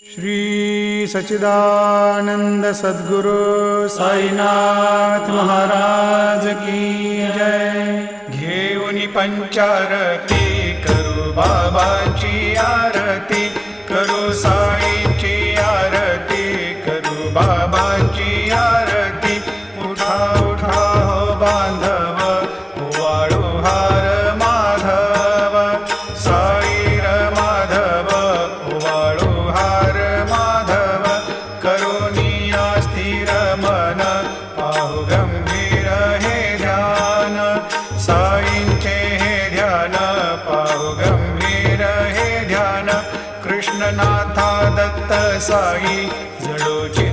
श्री सच्चिदानंद सद्गुरु साईनाथ महाराज की जय। घेऊनी पंचारती करू बाबाची आरती, करू साईंची आरती, करू बाबाची आरती। उठा उठा हो बांधव, वाळू हार माधव, साईर माधव, वाळू हार माधव। करुणिया स्थिर मन, पाहु गंभीर हे ध्यान, साईंचे हे ध्यान, पाहु गंभीर हे ध्यान। कृष्णनाथा दत्त साई जडोची